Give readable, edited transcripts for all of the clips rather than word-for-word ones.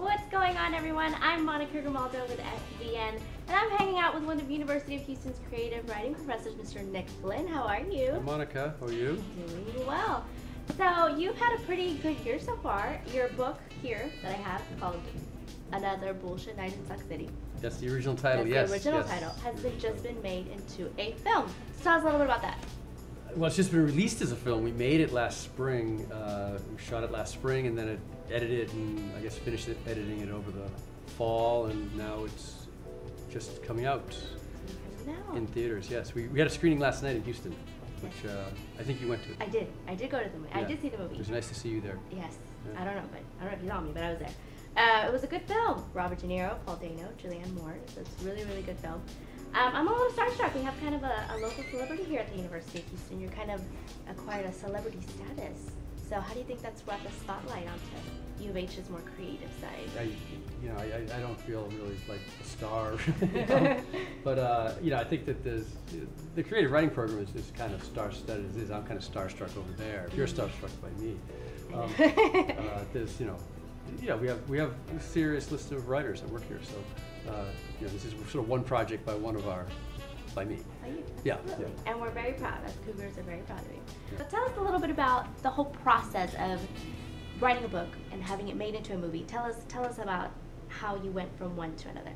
What's going on, everyone? I'm Monica Grimaldo with SVN, and I'm hanging out with one of University of Houston's creative writing professors, Mr. Nick Flynn. How are you? Hi, Monica. How are you? Doing well. So you've had a pretty good year so far. Your book here that I have called Another Bullshit Night in Suck City. That's the original title, That's yes. the original title. Has just been made into a film. So tell us a little bit about that. Well, it's just been released as a film. We made it last spring. We shot it last spring and then edited it and I guess finished editing it over the fall, and now it's just coming out in theaters. Yes, we had a screening last night in Houston, which I think you went to. I did. I did go to the movie. Yeah. I did see the movie. It was nice to see you there. Yes. Yeah. I don't know if you saw me, but I was there. It was a good film. Robert De Niro, Paul Dano, Julianne Moore. So it's a really, really good film. I'm a little starstruck. We have kind of a local celebrity here at the University of Houston. You're kind of acquired a celebrity status. So how do you think that's brought the spotlight onto U of H's more creative side? I don't feel really like a star, but I think that the creative writing program is kind of star-studded as is. I'm kind of starstruck over there. If you're starstruck by me, there's we have a serious list of writers that work here. So this is sort of one project by me. By you, yeah. And we're very proud. Us Cougars are very proud of you. Yeah. So tell us a little bit about the whole process of writing a book and having it made into a movie. Tell us about how you went from one to another.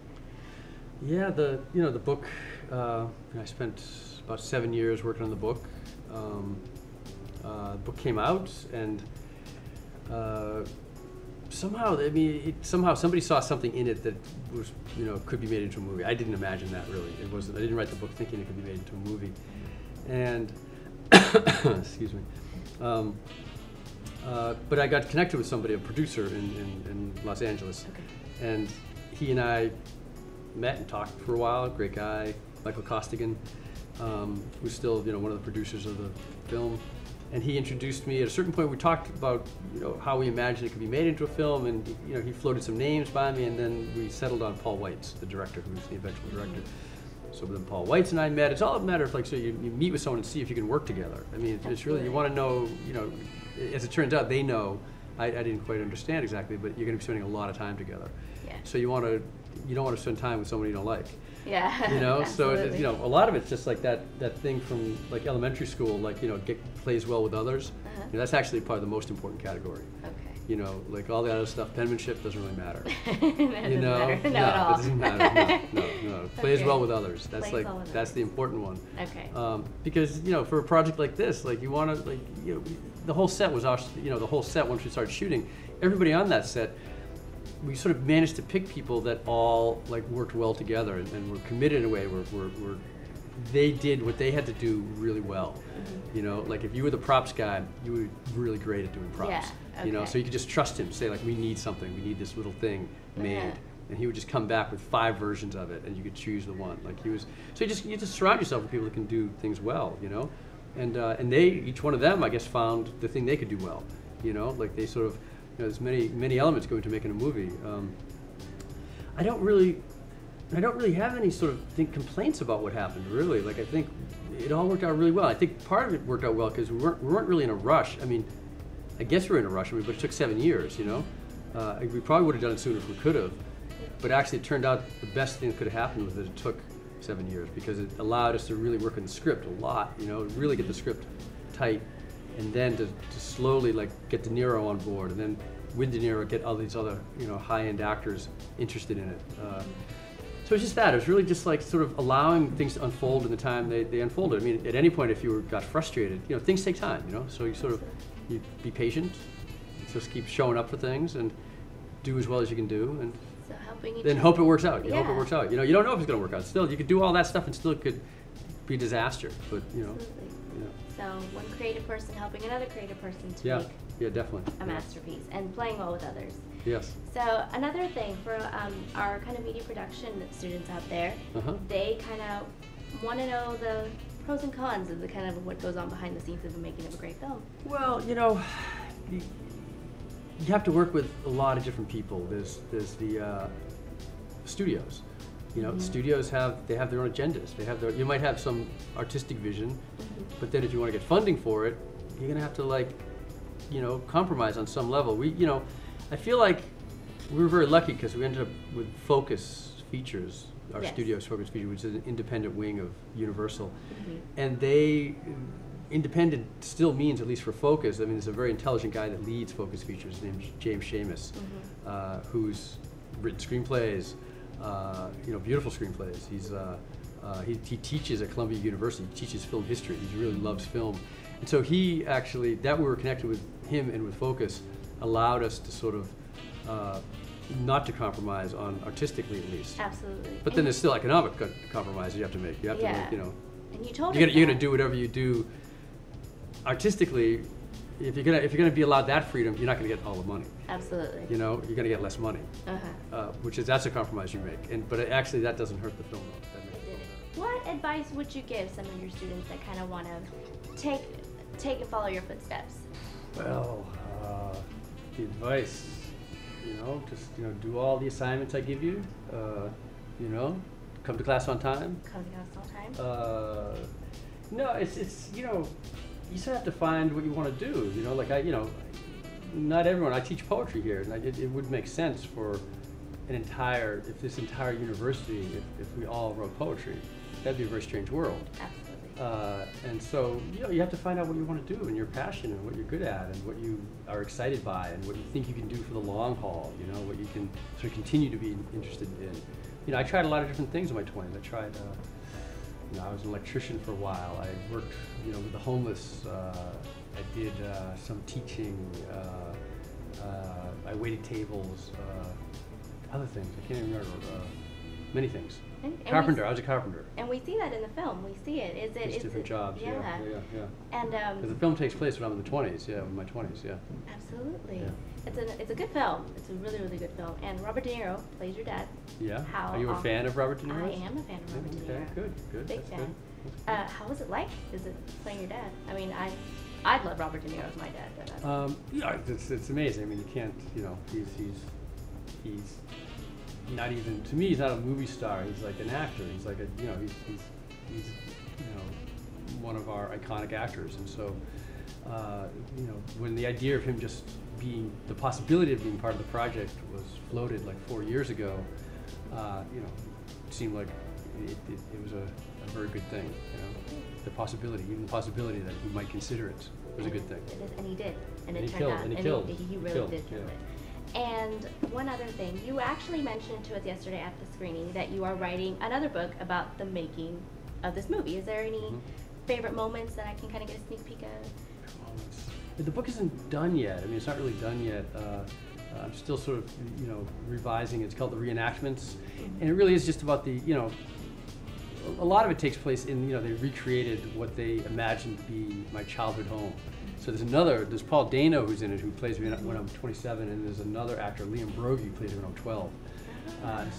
Yeah, the book. I spent about 7 years working on the book. The book came out, and somehow somebody saw something in it that was could be made into a movie. I didn't imagine that, really. It wasn't. I didn't write the book thinking it could be made into a movie. And excuse me. But I got connected with somebody, a producer in Los Angeles, and he and I met and talked for a while. Great guy, Michael Costigan, who's still one of the producers of the film. And he introduced me. At a certain point, we talked about how we imagined it could be made into a film, and he floated some names by me, and then we settled on Paul Weitz, the director, who's the eventual director. So then Paul Weitz and I met. It's all a matter of you meet with someone and see if you can work together. I mean, it's really, you want to know. As it turns out, they know. I didn't quite understand exactly, but you're going to be spending a lot of time together. Yeah. So you don't want to spend time with someone you don't like. Yeah. So a lot of it's just like that thing from like elementary school, plays well with others. That's actually probably the most important category. Okay. Like all the other stuff, penmanship doesn't really matter. Doesn't matter. It doesn't matter. No. Plays well with others. That's that's the important one. Okay. Because for a project like this, you want to the whole set was our the whole set once we started shooting, everybody on that set. We sort of managed to pick people that all worked well together and were committed in a way where they did what they had to do really well. If you were the props guy, you were really great at doing props. Yeah, okay. So you could just trust him, say we need something, we need this little thing made. And he would just come back with 5 versions of it, and you could choose the one. So you just surround yourself with people that can do things well, And each one of them, I guess, found the thing they could do well. They sort of. There's many elements going to making a movie. I don't really have any sort of complaints about what happened. Really, I think it all worked out really well. I think part of it worked out well because we weren't really in a rush. I mean, I guess we were in a rush. But it took 7 years. We probably would have done it sooner if we could have. But actually, it turned out the best thing that could have happened was that it took 7 years because it allowed us to really work on the script a lot. Really get the script tight. And then to slowly get De Niro on board, and then with De Niro get all these other high-end actors interested in it. So it's just that. It was really just sort of allowing things to unfold in the time they unfolded. I mean, at any point if you got frustrated, things take time. So you be patient, just keep showing up for things and do as well as you can do, and then hope it works out. You hope it works out. You don't know if it's going to work out. Still, you could do all that stuff and still it could be a disaster. But Absolutely. So one creative person helping another creative person to make definitely a masterpiece and playing well with others. Yes. So another thing for our kind of media production students out there, they kind of want to know the pros and cons of the kind of what goes on behind the scenes of the making of a great film. Well, you have to work with a lot of different people. There's the studios. Studios have their own agendas. You might have some artistic vision, but then if you want to get funding for it, you're gonna have to compromise on some level. I feel like we were very lucky because we ended up with Focus Features, our Yes. studio's Focus Features, which is an independent wing of Universal. Mm-hmm. And they, independent still means, at least for Focus, I mean, there's a very intelligent guy that leads Focus Features. His name's James Seamus, who's written screenplays, beautiful screenplays. He teaches at Columbia University. He teaches film history. He really loves film. And so he actually, that we were connected with him and with Focus, allowed us to sort of not to compromise on artistically at least. Absolutely. But then there's still economic compromises you have to make. You have to make, And you told you're us gonna do whatever you do artistically. If you're gonna be allowed that freedom, you're not gonna get all the money. Absolutely. You're gonna get less monty, Uh-huh. that's a compromise you make. But actually, that doesn't hurt the film. That makes it better. What advice would you give some of your students that kind of want to take and follow your footsteps? Well, the advice, just do all the assignments I give you. Come to class on time. Come to class on time. No, it's you sort of have to find what you want to do. Not everyone. I teach poetry here, and it would make sense for if this entire university, if we all wrote poetry, that'd be a very strange world. Absolutely. And so, you have to find out what you want to do and your passion and what you're good at and what you are excited by and what you think you can do for the long haul, what you can sort of continue to be interested in. I tried a lot of different things in my 20s. I tried, I was an electrician for a while. I worked, with the homeless. I did some teaching. I waited tables, other things. I can't even remember. Many things. And Carpenter. I was a carpenter. And we see that in the film. We see it. It's different jobs. Yeah. And because the film takes place when I'm in the 20s. Yeah, in my 20s. Yeah. Absolutely. Yeah. It's a good film. It's a really, really good film. And Robert De Niro plays your dad. Yeah. Are you a fan of Robert De Niro? I am a fan of Robert De Niro. Okay, good. Big That's fan. good. How was it like? Is it playing your dad? I mean, I'd love Robert De Niro as my dad. But It's amazing. I mean, you can't. He's not even, to me, he's not a movie star. He's like an actor. He's like he's one of our iconic actors. And so, when the idea of him just being, the possibility of being part of the project was floated like 4 years ago, it seemed like it was a very good thing. The possibility, even the possibility that he might consider it was a good thing. It is, and he did, and it he turned killed, out, and he killed. He really did kill it. And one other thing, you actually mentioned to us yesterday at the screening that you are writing another book about the making of this movie. Is there any favorite moments that I can kind of get a sneak peek of? The book isn't done yet. I mean, it's not really done yet. I'm still sort of, revising. It's called The Reenactments, and it really is just about the, a lot of it takes place in, they recreated what they imagined to be my childhood home. So there's Paul Dano who's in it, who plays me when I'm 27, and there's another actor, Liam Broggie, who plays me when I'm 12.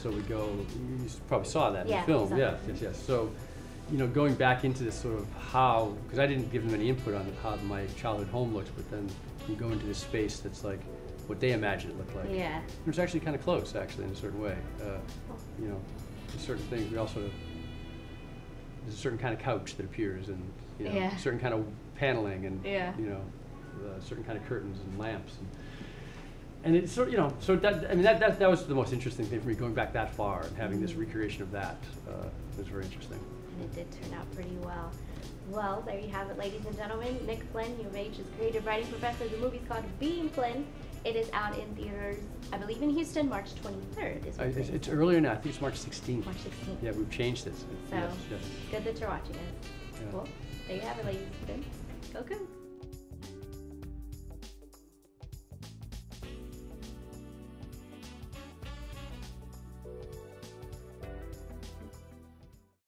So we go, you probably saw that in the film. Yes. So, going back into this sort of how, because I didn't give them any input on how my childhood home looks, but then you go into this space that's like what they imagine it looked like. Yeah. It's actually kind of close, actually, in a certain way. Certain things, we also, there's a certain kind of couch that appears, and certain kind of paneling, and certain kind of curtains and lamps, and it's sort of, so that was the most interesting thing for me, going back that far and having this recreation of that was very interesting. And it did turn out pretty well. Well, there you have it, ladies and gentlemen. Nick Flynn, U of H's creative writing professor. The movie's called Being Flynn. It is out in theaters, I believe in Houston, March 23rd. It's earlier now. I think it's March 16th. March 16th. Yeah, we've changed it. So, yes. good that you're watching it. Yeah. Cool. There you have it, ladies and gentlemen. Go Cougs.